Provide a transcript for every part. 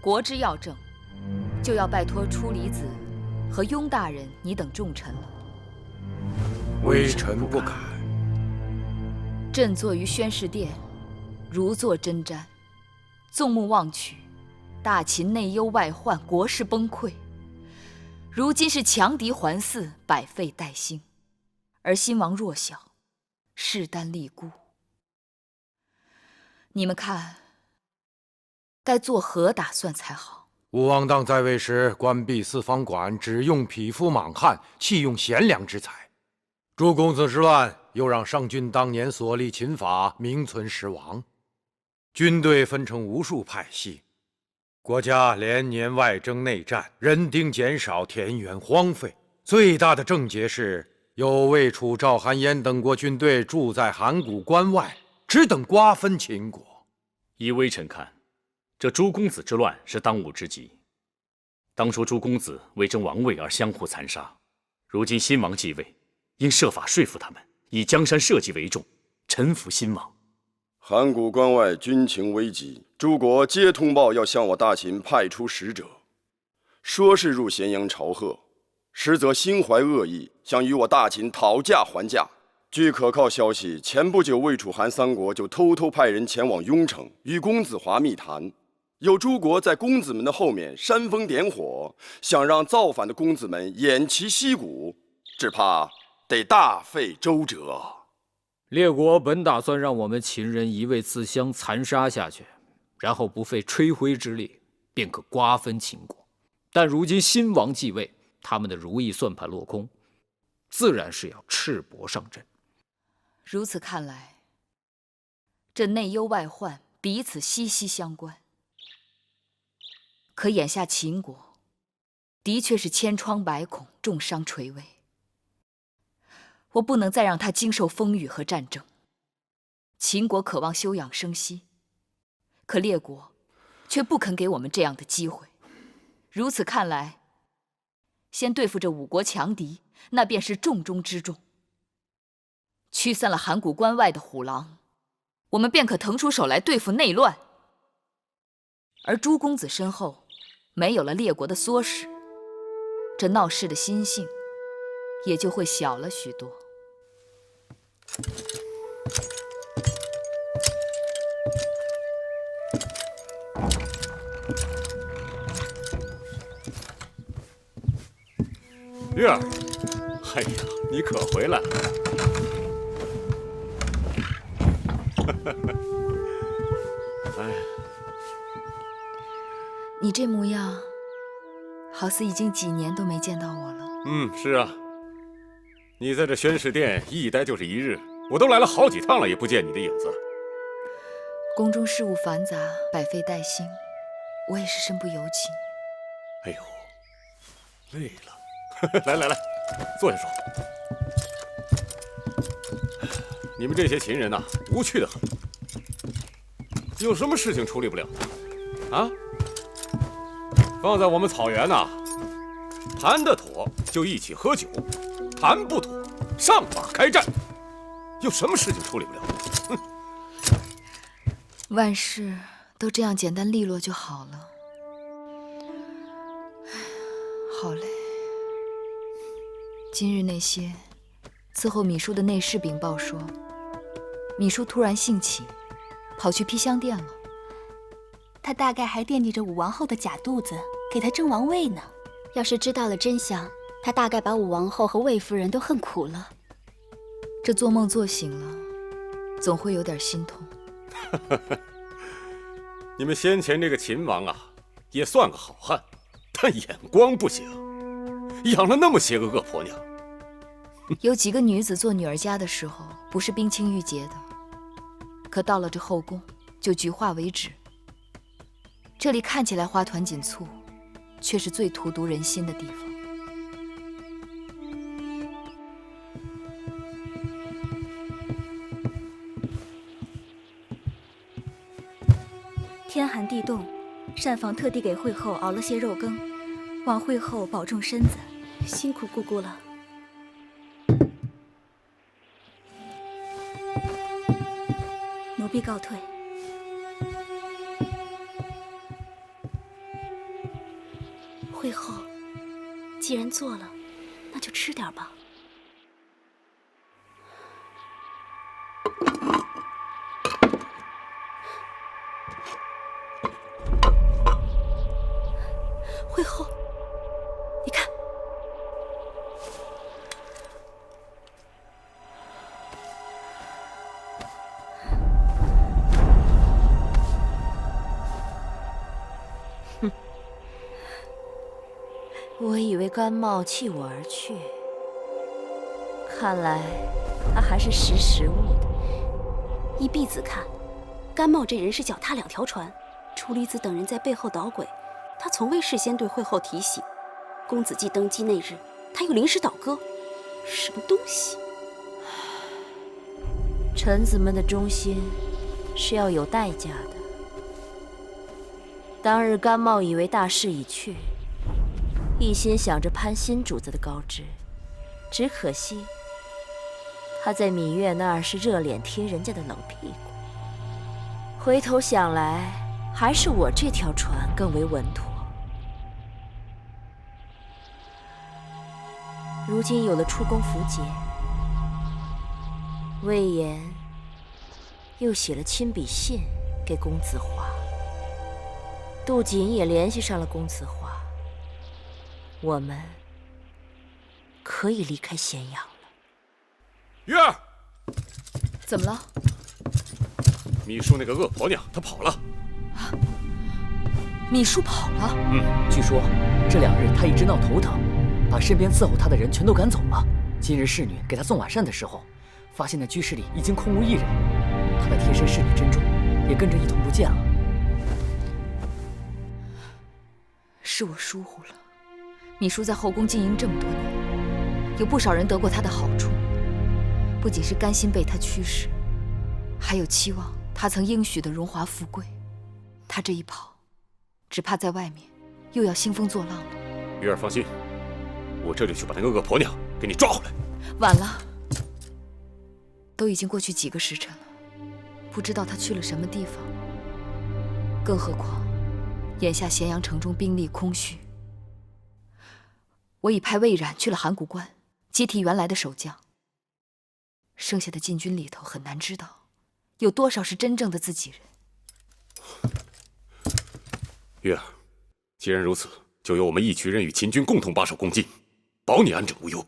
国之要政，就要拜托初离子和雍大人你等重臣了。微臣不敢。朕坐于宣室殿，如坐针毡，纵目望去，大秦内忧外患，国势崩溃。如今是强敌环伺，百废待兴，而新王弱小，势单力孤。你们看，该作何打算才好？武王当在位时，关闭四方馆，只用匹夫莽汉，弃用贤良之才。诸公子之乱，又让上郡当年所立秦法名存实亡。军队分成无数派系，国家连年外征内战，人丁减少，田园荒废。最大的症结是，有魏、楚、赵、韩、燕等国军队驻在函谷关外，只等瓜分秦国。依微臣看，这诸公子之乱是当务之急。当初诸公子为争王位而相互残杀，如今新王继位，应设法说服他们，以江山社稷为重，臣服新王。函谷关外军情危急，诸国皆通报要向我大秦派出使者，说是入咸阳朝贺，实则心怀恶意，想与我大秦讨价还价。据可靠消息，前不久魏、楚、韩三国就偷偷派人前往雍城，与公子华密谈。有诸国在公子们的后面煽风点火，想让造反的公子们偃旗息鼓，只怕得大费周折。列国本打算让我们秦人一味自相残杀下去，然后不费吹灰之力便可瓜分秦国。但如今新王继位，他们的如意算盘落空，自然是要赤膊上阵。如此看来，这内忧外患彼此息息相关。可眼下秦国的确是千疮百孔，重伤垂危。我不能再让他经受风雨和战争。秦国渴望休养生息，可列国却不肯给我们这样的机会。如此看来，先对付这五国强敌，那便是重中之重。驱散了函谷关外的虎狼，我们便可腾出手来对付内乱。而诸公子身后没有了列国的唆使，这闹事的心性也就会小了许多。月儿，哎呀，你可回来了！哎，你这模样，好似已经几年都没见到我了。是啊，你在这宣室殿一待就是一日，我都来了好几趟了，也不见你的影子。宫中事务繁杂，百废待兴，我也是身不由己。哎呦，累了。来，坐下说。你们这些秦人呐，无趣的很。有什么事情处理不了的？啊？放在我们草原呐，谈得妥就一起喝酒，谈不妥上马开战。有什么事情处理不了？哼！万事都这样简单利落就好了。好累。今日那些伺候米叔的内侍禀报说，米叔突然兴起，跑去披香殿了。他大概还惦记着武王后的假肚子，给他争王位呢。要是知道了真相，他大概把武王后和魏夫人都恨苦了。这做梦做醒了，总会有点心痛。你们先前这个秦王啊，也算个好汉，但眼光不行，养了那么些个恶婆娘。有几个女子做女儿家的时候，不是冰清玉洁的，可到了这后宫，就菊化为止。这里看起来花团锦簇，却是最荼毒人心的地方。天寒地冻，膳房特地给惠后熬了些肉羹，望惠后保重身子，辛苦姑姑了。奴婢告退。会后，既然做了，那就吃点吧。会后，你看，我以为甘茂弃我而去，看来他还是识时务的。依婢子看，甘茂这人是脚踏两条船，楚离子等人在背后捣鬼，他从未事先对会后提醒。公子季登基那日，他又临时倒戈，什么东西？臣子们的忠心是要有代价的。当日甘茂以为大势已去，一心想着攀新主子的高枝，只可惜他在芈月那儿是热脸贴人家的冷屁股。回头想来，还是我这条船更为稳妥。如今有了出宫符节，魏延又写了亲笔信给公子华，杜瑾也联系上了公子华，我们可以离开咸阳了。月儿，怎么了？秘书那个恶婆娘她跑了。秘书跑了？据说这2日他一直闹头疼，把身边伺候他的人全都赶走了。今日侍女给他送晚膳的时候，发现那居室里已经空无一人，他的贴身侍女珍珠也跟着一同不见了。是我疏忽了。秘书在后宫经营这么多年，有不少人得过他的好处，不仅是甘心被他驱使，还有期望他曾应许的荣华富贵。他这一跑，只怕在外面又要兴风作浪了。月儿放心，我这就去把那个恶婆娘给你抓回来。晚了，都已经过去几个时辰了，不知道他去了什么地方。更何况，眼下咸阳城中兵力空虚，我已派魏冉去了函谷关，接替原来的守将。剩下的禁军里头，很难知道有多少是真正的自己人。月儿，既然如此，就由我们一群人与秦军共同把守宫禁，保你安枕无忧。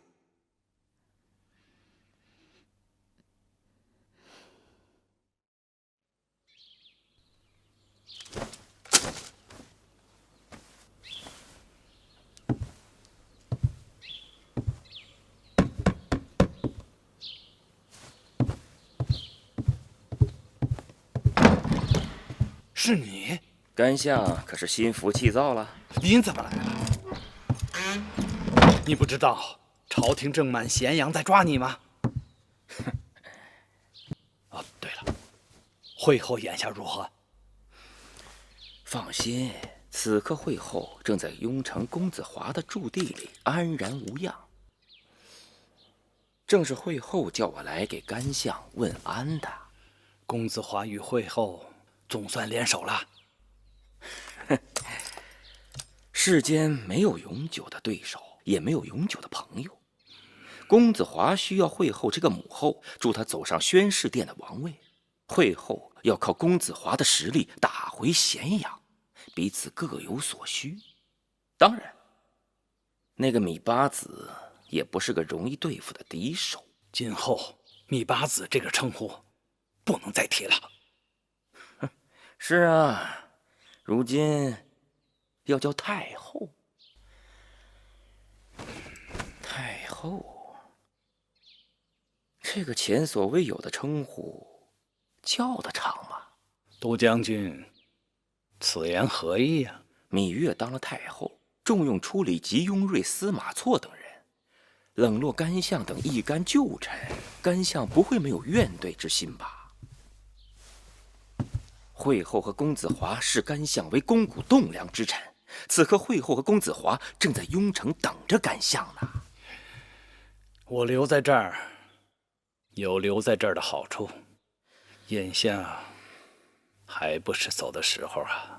是你？甘相可是心浮气躁了？您怎么来了？你不知道朝廷正满咸阳在抓你吗？哦，对了，会后眼下如何？放心，此刻会后正在雍城公子华的驻地里安然无恙。正是会后叫我来给甘相问安的。公子华与会后总算联手了。世间没有永久的对手，也没有永久的朋友。公子华需要会后这个母后助他走上宣誓殿的王位，会后要靠公子华的实力打回咸阳，彼此各有所需。当然，那个芈八子也不是个容易对付的敌手。今后芈八子这个称呼不能再提了。是啊，如今要叫太后。太后，这个前所未有的称呼，叫得长吗？都将军，此言何意呀？芈月当了太后，重用处理吉雍瑞、司马错等人，冷落甘相等一干旧臣，甘相不会没有怨怼之心吧？会后和公子华视甘相为肱骨栋梁之臣，此刻会后和公子华正在雍城等着甘相呢。我留在这儿，有留在这儿的好处，眼下还不是走的时候啊。